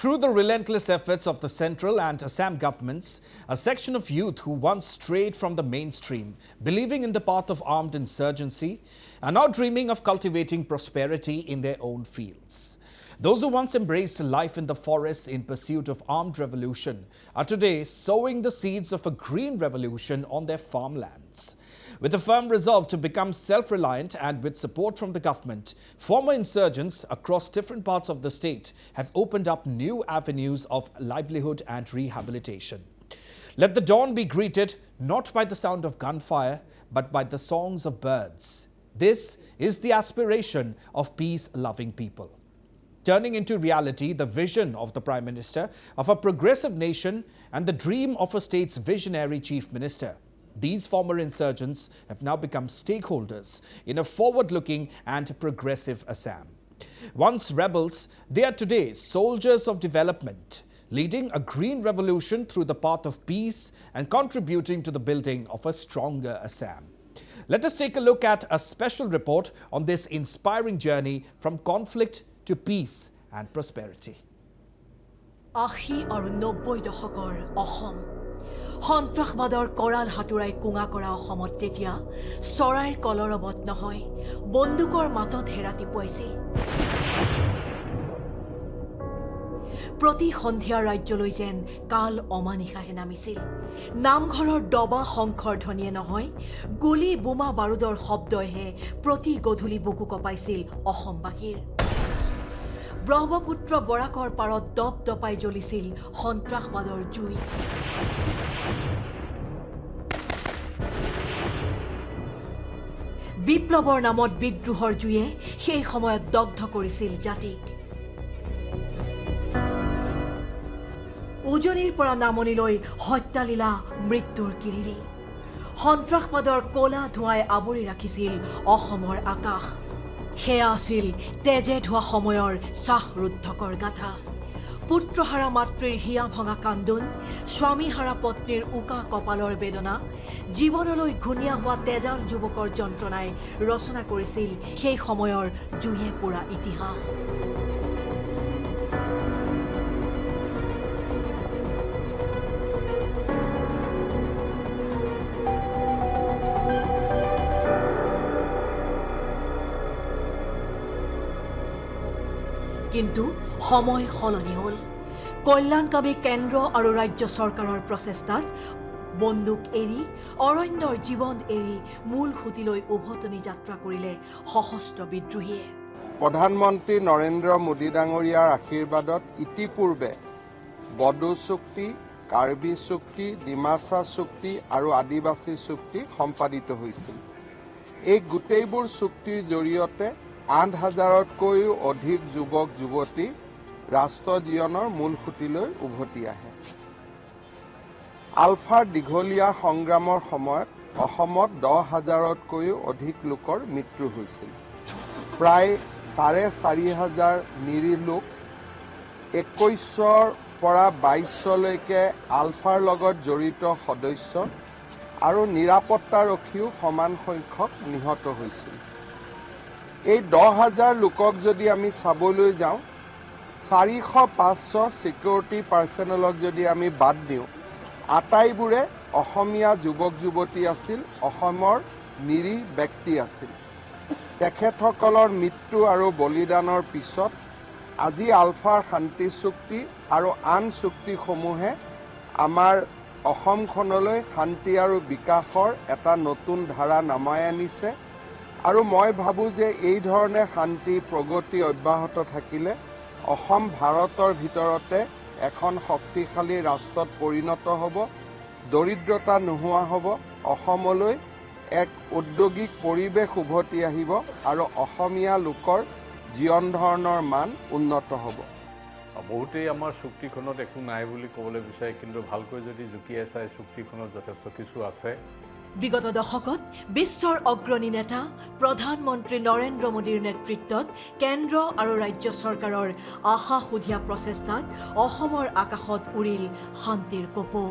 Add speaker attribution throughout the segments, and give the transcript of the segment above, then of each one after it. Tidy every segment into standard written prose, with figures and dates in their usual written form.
Speaker 1: Through the relentless efforts of the central and Assam governments, a section of youth who once strayed from the mainstream, believing in the path of armed insurgency, are now dreaming of cultivating prosperity in their own fields. Those who once embraced life in the forests in pursuit of armed revolution are today sowing the seeds of a green revolution on their farmlands. With a firm resolve to become self-reliant and with support from the government, former insurgents across different parts of the state have opened up new avenues of livelihood and rehabilitation. Let the dawn be greeted not by the sound of gunfire, but by the songs of birds. This is the aspiration of peace-loving people. Turning into reality the vision of the Prime Minister of a progressive nation and the dream of a state's visionary Chief Minister. These former insurgents have now become stakeholders in a forward-looking and progressive Assam. Once rebels, they are today soldiers of development, leading a green revolution through the path of peace and contributing to the building of a stronger Assam. Let us take a look at a special report on this inspiring journey from conflict to peace and prosperity.
Speaker 2: Ahi aru 90 দশকৰ অসম সন্ত্ৰাসবাদৰ কৰাল হাতুৰাই কুঙা কৰা অসমত তেতিয়া চৰাইৰ কলৰবত নহয় বন্দুকৰ মাতত হেৰাতি পুৱাইছিল প্ৰতি সন্ধিয়া ৰাজ্যলৈ যেন কাল অমানিশাহে নামিছিল নামঘৰৰ ডবা শংখৰ ধ্বনিয়ে নহয় গুলি বোমা বাৰুদৰ শব্দহে প্ৰতি গধূলি বুকু কপাইছিল অসমবাসীৰ ব্ৰহ্মপুত্ৰ বৰাকৰ পাৰত দপ দপাই জ্বলিছিল সন্ত্ৰাসবাদৰ জুই বিপ্লৱৰ নামত বিদ্ৰোহৰ জুয়ে সেই সময়ত দগ্ধ কৰিছিল জাতিক উজনিৰ পৰা নামনিলৈ হত্যালীলা মৃত্যুৰ কিৰিৰি সন্ত্ৰাসবাদৰ কলা ধোঁৱাই আৱৰি ৰাখিছিল অসমৰ আকাশ সেয়া আছিল তেজে ধোৱা সময়ৰ শ্বাসৰুদ্ধকৰ গাথা পুত্ৰহাৰা মাতৃৰ হিয়া ভঙা কান্দোন স্বামীহাৰা পত্নীৰ উকা কপালৰ বেদনা জীৱনলৈ ঘূণীয়া হোৱা তেজাল যুৱকৰ যন্ত্ৰণাই ৰচনা কৰিছিল সেই সময়ৰ জুয়ে পুৰা ইতিহাস কিন্তু সময় সলনি হ'ল কল্যাণকামী কেন্দ্ৰ আৰু ৰাজ্য চৰকাৰৰ প্ৰচেষ্টাত বন্দুক এৰি অৰণ্যৰ জীৱন এৰি মূল খুঁটিলৈ উভতনি যাত্ৰা কৰিলে সশস্ত্ৰ বিদ্ৰোহীয়ে
Speaker 3: প্ৰধানমন্ত্ৰী নৰেন্দ্ৰ মোদী ডাঙৰীয়াৰ আশীৰ্বাদত ইতিপূৰ্বে বড়ো চুক্তি কাৰ্বি চুক্তি ডিমাচা চুক্তি আৰু আদিবাসী চুক্তি সম্পাদিত হৈছিল এই গোটেইবোৰ চুক্তিৰ জৰিয়তে ৮,০০০তকৈও অধিক যুৱক যুৱতী ৰাষ্ট্ৰ জীৱনৰ মূল খুঁটিলৈ উভতি আহে আলফাৰ দীঘলীয়া সংগ্ৰামৰ সময়ত অসমত ১০,০০০তকৈও অধিক লোকৰ মৃত্যু হৈছিল প্ৰায় ৪,৫০০ নিৰীহ লোক ২১ৰ পৰা ২২লৈকে আলফাৰ লগত জড়িত সদস্য আৰু নিৰাপত্তাৰক্ষীও সমান সংখ্যক নিহত হৈছিল এই ১০,০০০ লোকক যদি আমি চাবলৈ যাওঁ ৪০০-৫০০ সিকিউৰিটি পাৰ্চনেলক যদি আমি বাদ দিওঁ আটাইবোৰে অসমীয়া যুৱক যুৱতী আছিল অসমৰ নিৰীহ ব্যক্তি আছিল তেখেতসকলৰ মৃত্যু আৰু বলিদানৰ পিছত আজি আলফাৰ শান্তি চুক্তি আৰু আন চুক্তিসমূহে আমাৰ অসমখনলৈ শান্তি আৰু বিকাশৰ এটা নতুন ধাৰা নামাই আনিছে আৰু মই ভাবো যে এই ধৰণে শান্তি প্ৰগতি অব্যাহত থাকিলে অসম ভাৰতৰ ভিতৰতে এখন শক্তিশালী ৰাষ্ট্ৰত পৰিণত হ'ব দৰিদ্ৰতা নোহোৱা হ'ব অসমলৈ এক ঔদ্যোগিক পৰিৱেশ উভতি আহিব আৰু অসমীয়া লোকৰ জীৱন ধাৰণৰ মান উন্নত হ'ব
Speaker 4: বহুতেই আমাৰ চুক্তিখনত একো নাই বুলি ক'বলৈ বিচাৰে কিন্তু ভালকৈ যদি জুকিয়াই চাই চুক্তিখনত যথেষ্ট কিছু আছে
Speaker 2: বিগত দশকত বিশ্বৰ অগ্ৰণী নেতা প্ৰধানমন্ত্ৰী নৰেন্দ্ৰ মোদীৰ নেতৃত্বত কেন্দ্ৰ আৰু ৰাজ্য চৰকাৰৰ আশা সুধিয়া প্ৰচেষ্টাত অসমৰ আকাশত উৰিল শান্তিৰ কপৌ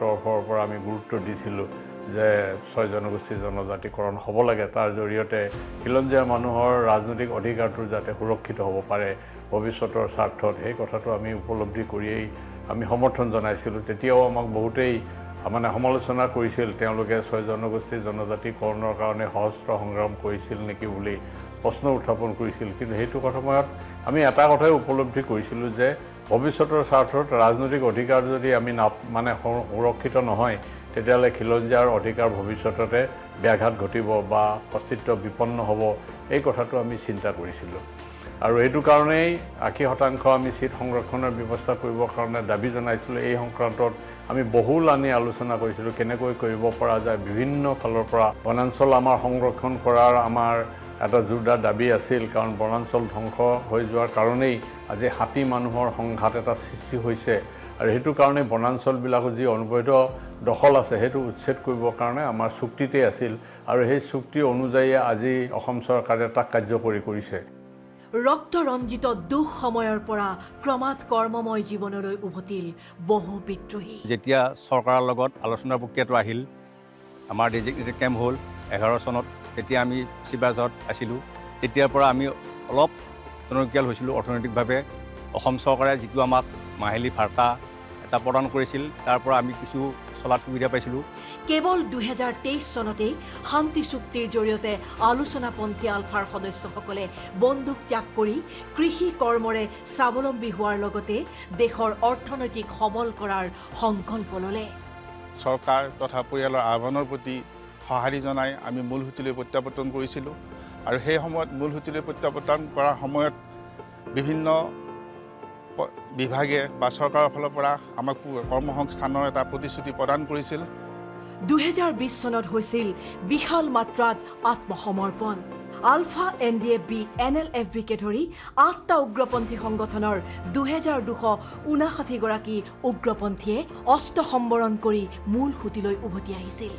Speaker 4: তৰফৰ পৰা আমি গুৰুত্ব দিছিলোঁ যে ৬ জনগোষ্ঠী জনজাতিকৰণ হ'ব লাগে তাৰ জৰিয়তে খিলঞ্জীয়া মানুহৰ ৰাজনৈতিক অধিকাৰটো যাতে সুৰক্ষিত হ'ব পাৰে ভৱিষ্যতৰ স্বাৰ্থত সেই কথাটো আমি উপলব্ধি কৰিয়েই আমি সমৰ্থন জনাইছিলোঁ। তেতিয়াও আমাক বহুতেই মানে সমালোচনা কৰিছিল, তেওঁলোকে 6 জনগোষ্ঠী জনজাতিকৰণৰ কাৰণে সহস্ৰ সংগ্ৰাম কৰিছিল নেকি বুলি প্ৰশ্ন উত্থাপন কৰিছিল। কিন্তু সেইটো সময়ত আমি এটা কথাই উপলব্ধি কৰিছিলোঁ যে ভৱিষ্যতৰ স্বাৰ্থত ৰাজনৈতিক অধিকাৰ যদি আমি মানে সুৰক্ষিত নহয়, তেতিয়াহ'লে খিলঞ্জীয়াৰ অধিকাৰ ভৱিষ্যততে ব্যাঘাত ঘটিব বা অস্তিত্ব বিপন্ন হ'ব, এই কথাটো আমি চিন্তা কৰিছিলোঁ। আৰু এইটো কাৰণেই 80% আমি চিট সংৰক্ষণৰ ব্যৱস্থা কৰিবৰ কাৰণে দাবী জনাইছিলোঁ। এই সংক্ৰান্তত আমি বহুল আনি আলোচনা কৰিছিলোঁ, কেনেকৈ কৰিব পৰা যায়। বিভিন্ন ফালৰ পৰা বনাঞ্চল আমাৰ সংৰক্ষণ কৰাৰ আমাৰ এটা জোৰদাৰ দাবী আছিল, কাৰণ বনাঞ্চল ধ্বংস হৈ যোৱাৰ কাৰণেই আজি হাতী মানুহৰ সংঘাত এটা সৃষ্টি হৈছে। আৰু সেইটো কাৰণে বনাঞ্চলবিলাকত যি অনবৈধ দখল আছে সেইটো উচ্ছেদ কৰিবৰ কাৰণে আমাৰ চুক্তিতেই আছিল, আৰু সেই চুক্তি অনুযায়ী আজি অসম চৰকাৰে তাক কাৰ্যকৰী কৰিছে।
Speaker 2: ৰক্ত ৰঞ্জিত দুখ সময়ৰ পৰা ক্ৰমাৎ কৰ্মময় জীৱনলৈ উভতিল বহু বিদ্ৰোহী।
Speaker 5: যেতিয়া চৰকাৰৰ লগত আলোচনা প্ৰক্ৰিয়াটো আহিল, আমাৰ ডেজিগনেটেড কেম্প হ'ল 11 চনত, তেতিয়া আমি শিৱাজত আছিলোঁ। তেতিয়াৰ পৰা আমি অলপ টনকিয়াল হৈছিলোঁ অৰ্থনৈতিকভাৱে। অসম চৰকাৰে যিটো আমাক মাহিলী ভাৰ্তা এটা প্ৰদান কৰিছিল, তাৰ পৰা আমি কিছু চলাত সুবিধা পাইছিলোঁ।
Speaker 2: কেৱল 2023 চনতেই শান্তি চুক্তিৰ জৰিয়তে আলোচনাপন্থী আলফাৰ সদস্যসকলে বন্দুক ত্যাগ কৰি কৃষি কৰ্মৰে স্বাৱলম্বী হোৱাৰ লগতে দেশৰ অৰ্থনৈতিক সবল কৰাৰ সংকল্প ল'লে।
Speaker 6: চৰকাৰ তথা পৰিয়ালৰ আহ্বানৰ প্ৰতি সঁহাৰি জনাই আমি মূলসুঁতিলৈ প্ৰত্যাৱৰ্তন কৰিছিলোঁ। আৰু সেই সময়ত মূলসুঁতিলৈ প্ৰত্যাৱৰ্তন কৰাৰ সময়ত বিভিন্ন বিভাগে বা চৰকাৰৰ ফালৰ পৰা আমাক কৰ্মসংস্থানৰ এটা প্ৰতিশ্ৰুতি প্ৰদান কৰিছিল।
Speaker 2: 2020 চনত হৈছিল বিশাল মাত্ৰাত আত্মসমৰ্পণ। আলফা NDFB NLFBকে ধৰি 8টা উগ্ৰপন্থী সংগঠনৰ 2259 গৰাকী উগ্ৰপন্থীয়ে অস্ত্ৰ সম্বৰণ কৰি মূল সুঁতিলৈ উভতি আহিছিল।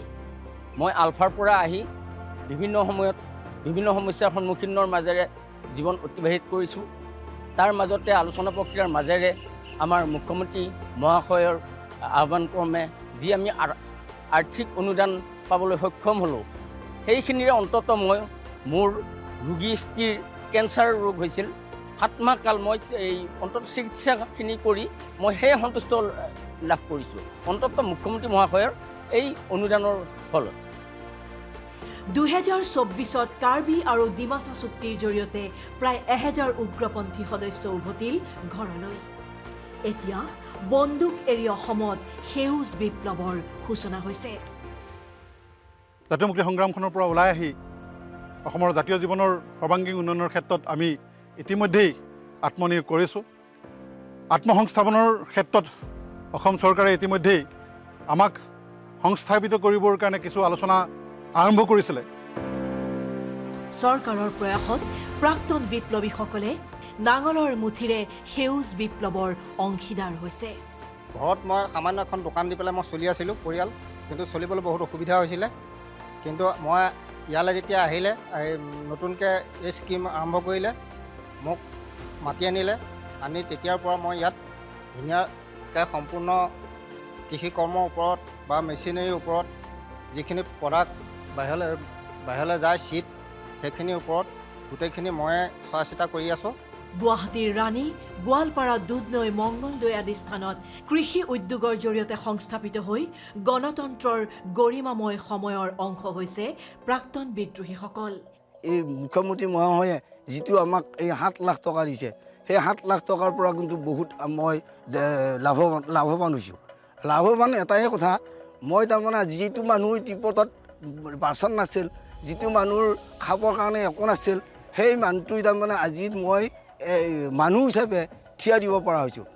Speaker 7: মই আলফাৰ পৰা আহি বিভিন্ন সময়ত বিভিন্ন সমস্যাৰ সন্মুখীনৰ মাজেৰে জীৱন অতিবাহিত কৰিছোঁ। তাৰ মাজতে আলোচনা প্ৰক্ৰিয়াৰ মাজেৰে আমাৰ মুখ্যমন্ত্ৰী মহাশয়ৰ আহ্বানক্ৰমে যি আমি আৰ্থিক অনুদান পাবলৈ সক্ষম হ'লোঁ, সেইখিনিৰে অন্তত মই মোৰ ৰোগী স্ত্ৰীৰ কেঞ্চাৰ ৰোগ হৈছিল। 7 মাহ কাল মই এই অন্তত চিকিৎসাখিনি কৰি মই সেই সন্তুষ্ট লাভ কৰিছোঁ, অন্তত মুখ্যমন্ত্ৰী মহাশয়ৰ এই অনুদানৰ ফলত।
Speaker 2: 2024 কাৰ্বি আৰু ডিমাচা চুক্তিৰ জৰিয়তে প্ৰায় 1000 উগ্ৰপন্থী সদস্য উভতিল ঘৰলৈ। এতিয়া বন্দুক এৰি অসমত সেউজ বিপ্লৱৰ সূচনা হৈছে।
Speaker 6: জাতীয় মুক্তি সংগ্ৰামখনৰ পৰা ওলাই আহি অসমৰ জাতীয় জীৱনৰ সৰ্বাংগীন উন্নয়নৰ ক্ষেত্ৰত আমি ইতিমধ্যেই আত্মনিয়োগ কৰিছোঁ। আত্মসংস্থাপনৰ ক্ষেত্ৰত অসম চৰকাৰে ইতিমধ্যেই আমাক সংস্থাপিত কৰিবৰ কাৰণে কিছু আলোচনা আৰম্ভ কৰিছিলে।
Speaker 2: চৰকাৰৰ প্ৰয়াসত প্ৰাক্তন বিপ্লৱীসকলে নাঙলৰ মুঠিৰে সেউজ বিপ্লৱৰ অংশীদাৰ হৈছে।
Speaker 8: ঘৰত মই সামান্য এখন দোকান দি পেলাই মই চলি আছিলোঁ পৰিয়াল, কিন্তু চলিবলৈ বহুত অসুবিধা হৈছিলে। কিন্তু মই ইয়ালৈ যেতিয়া আহিলে, নতুনকৈ এই স্কিম আৰম্ভ কৰিলে, মোক মাতি আনিলে, আনি তেতিয়াৰ পৰা মই ইয়াত ধুনীয়াকৈ সম্পূৰ্ণ কৃষি কৰ্মৰ ওপৰত বা মেচিনাৰীৰ ওপৰত যিখিনি প্ৰডাক্ট বাহিৰলৈ যায় চিট, সেইখিনিৰ ওপৰত গোটেইখিনি মই চোৱা চিতা কৰি আছোঁ।
Speaker 2: গুৱাহাটীৰ ৰাণী, গোৱালপাৰা, দুধনৈ, মংগলদৈ আদি স্থানত কৃষি উদ্যোগৰ জৰিয়তে সংস্থাপিত হৈ গণতন্ত্ৰৰ গৰিমাময় সময়ৰ অংশ হৈছে প্ৰাক্তন বিদ্ৰোহীসকল।
Speaker 9: এই মুখ্যমন্ত্ৰী মহাশয়ে যিটো আমাক এই 7 লাখ টকা দিছে, সেই 7 লাখ টকাৰ পৰা কিন্তু বহুত মই লাভৱান হৈছোঁ। লাভৱান এটাই কথা, মই তাৰমানে যিটো মানুহ টিপটত বাচন নাছিল, যিটো মানুহৰ খাবৰ কাৰণে একো নাছিল, সেই মানুহটো তাৰমানে আজি মই মানুহ হিচাপে থিয় দিব পৰা হৈছোঁ।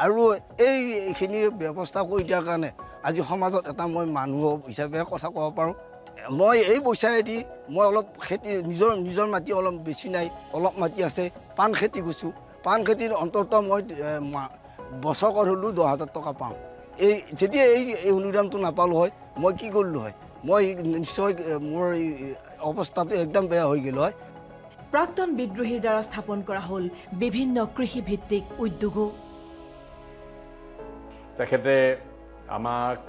Speaker 9: আৰু এইখিনি ব্যৱস্থা কৰি দিয়াৰ কাৰণে আজি সমাজত এটা মই মানুহ হিচাপে কথা ক'ব পাৰোঁ। মই এই পইচায়েদি মই অলপ খেতি নিজৰ মাটি অলপ বেছি নাই, অলপ মাটি আছে, পাণ খেতি কৰিছোঁ। পাণ খেতিৰ অন্তত মই বছৰত হ'লেও 10,000 টকা পাওঁ। যেতিয়া এই অনুদানটো নাপালোঁ হয়, মই কি কৰিলোঁ হয়? মই নিশ্চয় মোৰ অৱস্থাটো একদম বেয়া হৈ গ'ল হয়।
Speaker 2: প্ৰাক্তন বিদ্ৰোহীৰ দ্বাৰা স্থাপন কৰা হ'ল বিভিন্ন কৃষিভিত্তিক উদ্যোগো।
Speaker 4: তেখেতে আমাক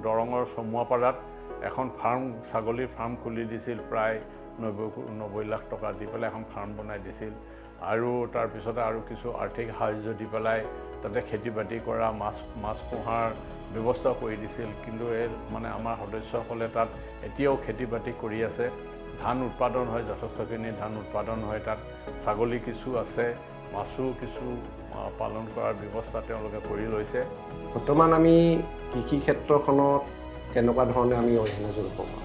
Speaker 4: দৰঙৰ চমুৱাপাৰাত এখন ছাগলীৰ ফাৰ্ম খুলি দিছিল। প্ৰায় 90 লাখ টকা দি পেলাই এখন ফাৰ্ম বনাই দিছিল। আৰু তাৰপিছতে আৰু কিছু আৰ্থিক সাহায্য দি পেলাই তাতে খেতি বাতি কৰা মাছ পোহাৰ ব্যৱস্থা কৰি দিছিল। কিন্তু এই মানে আমাৰ সদস্যসকলে তাত এতিয়াও খেতি বাতি কৰি আছে। ধান উৎপাদন হয়, যথেষ্টখিনি ধান উৎপাদন হয়। তাত ছাগলী কিছু আছে, মাছো কিছু পালন কৰাৰ ব্যৱস্থা তেওঁলোকে কৰি লৈছে।
Speaker 10: বৰ্তমান আমি কৃষি ক্ষেত্ৰখনত কেনেকুৱা ধৰণে আমি অৰিহণা যোগাব পাৰোঁ,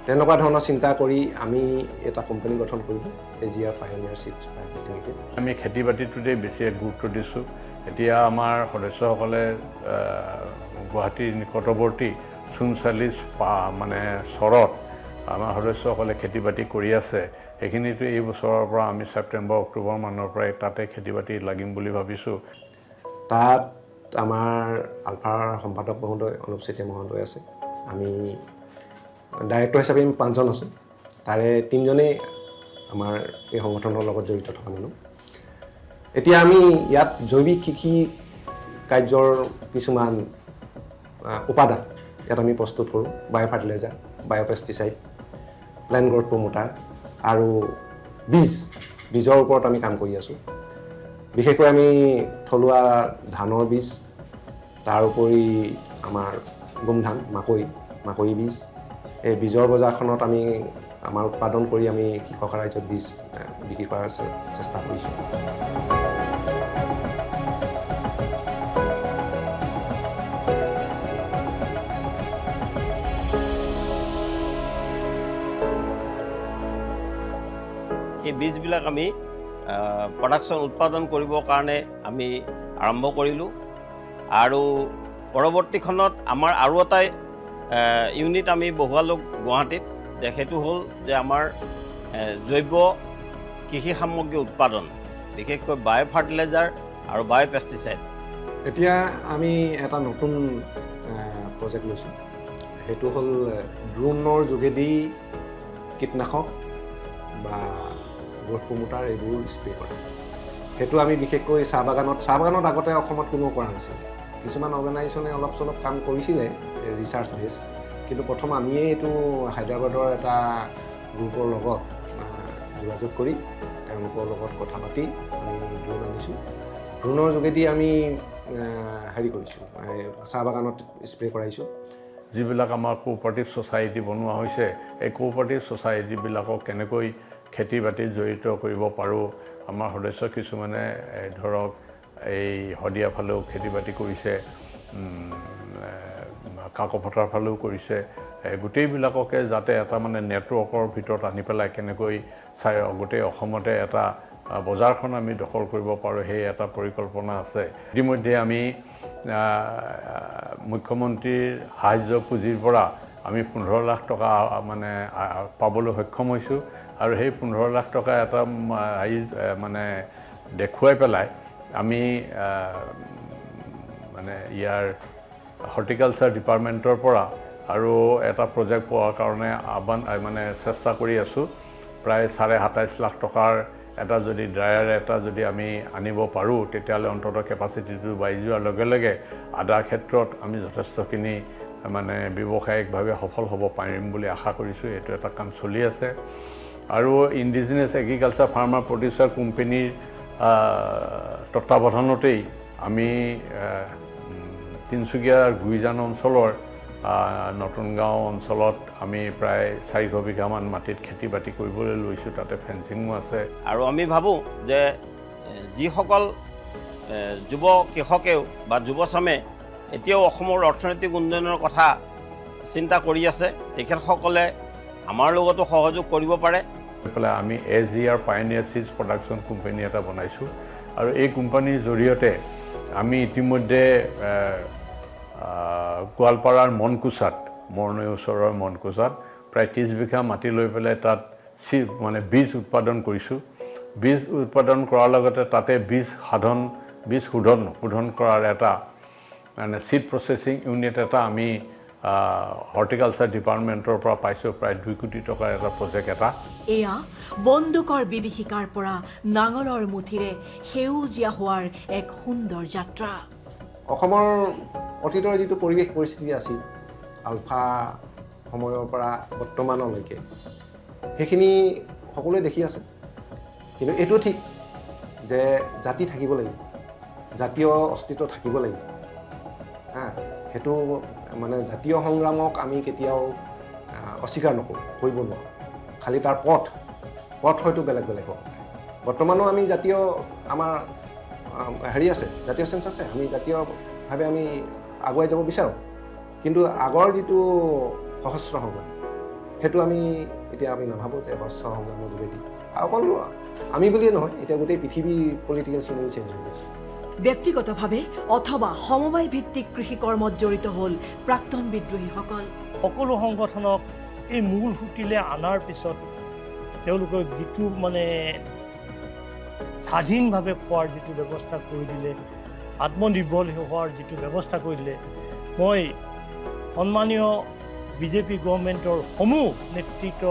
Speaker 10: তেনেকুৱা ধৰণৰ চিন্তা কৰি আমি এটা কোম্পানী গঠন কৰিলোঁ, AGR Pioneer Seeds Private Limited।
Speaker 4: আমি খেতি বাতিটোতেই বেছি গুৰুত্ব দিছোঁ। এতিয়া আমাৰ সদস্যসকলে গুৱাহাটীৰ নিকটৱৰ্তী ৪৪ মানে চৰত আমাৰ সদস্যসকলে খেতি বাতি কৰি আছে। সেইখিনিতো এই বছৰৰ পৰা আমি ছেপ্টেম্বৰ অক্টোবৰ মানৰ পৰাই তাতে খেতি বাতি লাগিম বুলি ভাবিছোঁ।
Speaker 10: তাত আমাৰ আলফাৰ সম্পাদক মহোদয় অনুপ চেতিয়া মহোদয় আছে। আমি ডাইৰেক্টৰ হিচাপে আমি 5জন আছোঁ। তাৰে 3জনেই আমাৰ এই সংগঠনৰ লগত জড়িত থকা মানুহ। এতিয়া আমি ইয়াত জৈৱিক কৃষি কাৰ্যৰ কিছুমান উপাদান ইয়াত আমি প্ৰস্তুত কৰোঁ। বায়' ফাৰ্টিলাইজাৰ, বায়' পেষ্টিচাইড, প্লেণ্ট গ্ৰথ প্ৰমোটাৰ আৰু বীজৰ ওপৰত আমি কাম কৰি আছোঁ। বিশেষকৈ আমি থলুৱা ধানৰ বীজ, তাৰ উপৰি আমাৰ গোমধান, মাকৈ বীজ, এই বীজৰ বজাৰখনত আমি আমাৰ উৎপাদন কৰি আমি কৃষক ৰাইজক বীজ বিক্ৰী কৰাৰ চেষ্টা কৰিছোঁ।
Speaker 11: সেই বীজবিলাক আমি প্ৰডাকশ্যন উৎপাদন কৰিবৰ কাৰণে আমি আৰম্ভ কৰিলোঁ। আৰু পৰৱৰ্তীখনত আমাৰ আৰু এটা ইউনিট আমি বহুৱালোঁ গুৱাহাটীত। সেইটো হ'ল যে আমাৰ জৈৱ কৃষি সামগ্ৰী উৎপাদন, বিশেষকৈ বায়' ফাৰ্টিলাইজাৰ আৰু বায়' পেষ্টিচাইড।
Speaker 10: এতিয়া আমি এটা নতুন প্ৰজেক্ট লৈছোঁ। সেইটো হ'ল ড্ৰোনৰ যোগেদি কীটনাশক বা গ্ৰথ প্ৰমোটাৰ এইবোৰ স্প্ৰে কৰা। সেইটো আমি বিশেষকৈ চাহ বাগানত আগতে অসমত কোনো কৰা নাছিল। কিছুমান অৰ্গেনাইজেশ্যনে অলপ চলপ কাম কৰিছিলে ৰিচাৰ্চ বেছ, কিন্তু প্ৰথম আমিয়েই এইটো হায়দৰাবাদৰ এটা গ্ৰুপৰ লগত যোগাযোগ কৰি তেওঁলোকৰ লগত কথা পাতি আমি ড্ৰোন আনিছোঁ। ড্ৰোনৰ যোগেদি আমি কৰিছোঁ, চাহ বাগানত স্প্ৰে কৰাইছোঁ।
Speaker 4: যিবিলাক আমাৰ কোঅপাৰেটিভ ছ'চাইটি বনোৱা হৈছে, এই কোঅপাৰেটিভ ছ'চাইটিবিলাকক কেনেকৈ খেতি বাতিত জড়িত কৰিব পাৰোঁ। আমাৰ সদস্য কিছুমানে ধৰক এই শদিয়া ফালেও খেতি বাতি কৰিছে, কাকপথাৰ ফালেও কৰিছে। গোটেইবিলাককে যাতে এটা মানে নেটৱৰ্কৰ ভিতৰত আনি পেলাই কেনেকৈ গোটেই অসমতে এটা বজাৰখন আমি দখল কৰিব পাৰোঁ, সেই এটা পৰিকল্পনা আছে। ইতিমধ্যে আমি মুখ্যমন্ত্ৰীৰ সাহায্য পুঁজিৰ পৰা আমি 15 লাখ টকা মানে পাবলৈ সক্ষম হৈছোঁ। আৰু সেই 15 লাখ টকা এটা মানে দেখুৱাই পেলাই আমি মানে ইয়াৰ হৰ্টিকালচাৰ ডিপাৰ্টমেণ্টৰ পৰা আৰু এটা প্ৰজেক্ট পোৱাৰ কাৰণে মানে চেষ্টা কৰি আছোঁ। প্ৰায় 27.5 লাখ টকাৰ এটা যদি ড্ৰায়াৰ এটা যদি আমি আনিব পাৰোঁ, তেতিয়াহ'লে অন্ততঃ কেপাচিটিটো বাঢ়ি যোৱাৰ লগে লগে আদাৰ ক্ষেত্ৰত আমি যথেষ্টখিনি মানে ব্যৱসায়িকভাৱে সফল হ'ব পাৰিম বুলি আশা কৰিছোঁ। এইটো এটা কাম চলি আছে। আৰু ইণ্ডিজিনাছ এগ্ৰিকালচাৰ ফাৰ্মাৰ প্ৰডিউচাৰ কোম্পানীৰ তত্বাৱধানতেই আমি তিনিচুকীয়াৰ গুইজান অঞ্চলৰ নতুন গাঁও অঞ্চলত আমি প্ৰায় 400 বিঘামান মাটিত খেতি বাতি কৰিবলৈ লৈছোঁ। তাতে ফেঞ্চিঙো আছে।
Speaker 11: আৰু আমি ভাবোঁ যে যিসকল যুৱ কৃষকেও বা যুৱচামে এতিয়াও অসমৰ অৰ্থনৈতিক উন্নয়নৰ কথা চিন্তা কৰি আছে, তেখেতসকলে আমাৰ লগতো সহযোগ কৰিব পাৰে।
Speaker 4: আমি AGR Pioneer Seeds Production company এটা বনাইছোঁ। আৰু এই কোম্পানীৰ জৰিয়তে আমি ইতিমধ্যে গোৱালপাৰাৰ মনকুচাত, মৰণৈ ওচৰৰ মনকুচাত প্ৰায় 30 বিঘা মাটি লৈ পেলাই তাত মানে বীজ উৎপাদন কৰিছোঁ। বীজ উৎপাদন কৰাৰ লগতে তাতে বীজ শোধন কৰাৰ এটা মানে চিড প্ৰচেছিং ইউনিট এটা আমি হৰ্টিকালচাৰ ডিপাৰ্টমেণ্টৰ পৰা পাইছোঁ। প্ৰায় 2 কোটি টকাৰ এটা প্ৰজেক্ট এটা।
Speaker 2: এয়া বন্দুকৰ বিভীষিকাৰ পৰা নাঙলৰ মুঠিৰে সেউজীয়া হোৱাৰ এক সুন্দৰ যাত্ৰা।
Speaker 10: অসমৰ অতীতৰ যিটো পৰিৱেশ পৰিস্থিতি আছিল আলফা সময়ৰ পৰা বৰ্তমানলৈকে, সেইখিনি সকলোৱে দেখি আছে। কিন্তু এইটো ঠিক যে জাতি থাকিব লাগিব, জাতীয় অস্তিত্ব থাকিব লাগিব। সেইটো মানে জাতীয় সংগ্ৰামক আমি কেতিয়াও অস্বীকাৰ নকৰোঁ, কৰিব নোৱাৰোঁ। খালি তাৰ পথ হয়তো বেলেগ বেলেগ হ'ব। বৰ্তমানো আমি জাতীয় আমাৰ হেৰি আছে, জাতীয় চেঞ্চ আছে, আমি জাতীয়ভাৱে আমি আগুৱাই যাব বিচাৰোঁ। কিন্তু আগৰ যিটো সহস্ৰ সংগ্ৰাম সেইটো এতিয়া আমি নাভাবোঁ যে সহস্ৰ সংগ্ৰামৰ যোগেদি, অকল আমি বুলিয়ে নহয়, এতিয়া গোটেই পৃথিৱীৰ পলিটিকেল চিনেৰি চেঞ্জ হৈ গৈছে।
Speaker 2: ব্যক্তিগতভাৱে অথবা সমবায় ভিত্তিক কৃষি কৰ্মত জড়িত হ'ল প্ৰাক্তন বিদ্ৰোহীসকল।
Speaker 12: সকলো সংগঠনক এই মূল সুঁতিলে অনাৰ পিছত তেওঁলোকক যিটো মানে স্বাধীনভাৱে খোৱাৰ যিটো ব্যৱস্থা কৰি দিলে, আত্মনিৰ্ভৰ হোৱাৰ যিটো ব্যৱস্থা কৰি দিলে, মই সন্মানীয় বিজেপি গভৰ্ণমেণ্টৰ সমূহ নেতৃত্ব,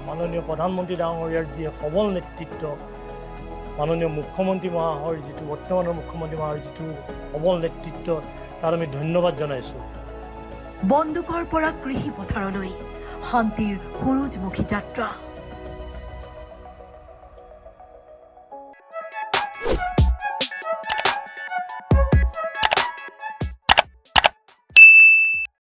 Speaker 12: মাননীয় প্ৰধানমন্ত্ৰী ডাঙৰীয়াৰ যি সবল নেতৃত্ব, মাননীয় মুখ্যমন্ত্ৰী মহাশয়ৰ যিটো বৰ্তমানৰ মুখ্যমন্ত্ৰী মহাশয়ৰ যিটো সবল নেতৃত্ব, তাত আমি ধন্যবাদ জনাইছোঁ।
Speaker 2: বন্দুকৰ পৰা কৃষি পথাৰলৈ শান্তিৰ সুৰুজমুখী যাত্ৰা।